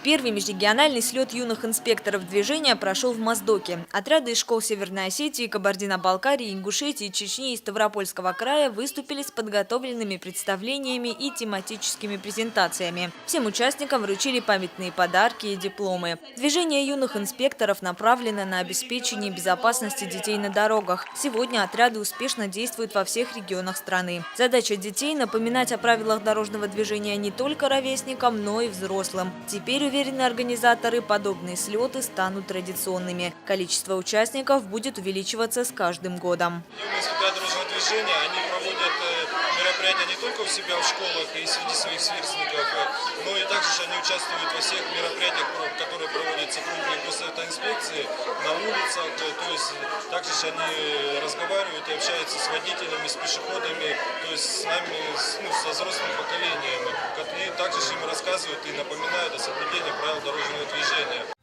Первый межрегиональный слет юных инспекторов движения прошел в Моздоке. Отряды из школ Северной Осетии, Кабардино-Балкарии, Ингушетии, Чечни и Ставропольского края выступили с подготовленными представлениями и тематическими презентациями. Всем участникам вручили памятные подарки и дипломы. Движение юных инспекторов направлено на обеспечение безопасности детей на дорогах. Сегодня отряды успешно действуют во всех регионах страны. Задача детей – напоминать о правилах дорожного движения не только ровесникам, но и взрослым. Теперь, уверены организаторы, подобные слеты станут традиционными. Количество участников будет увеличиваться с каждым годом. Юные инспектора дорожного движения, они проводят мероприятия не только у себя в школах и среди своих сверстников, но и также они участвуют во всех мероприятиях, которые проводят сотрудники госавтоинспекции на улицах. То есть также они разговаривают и общаются с водителями, с пешеходами, то есть с нами, со взрослым поколением. И также им рассказывают и напоминают о соблюдении правил дорожного движения.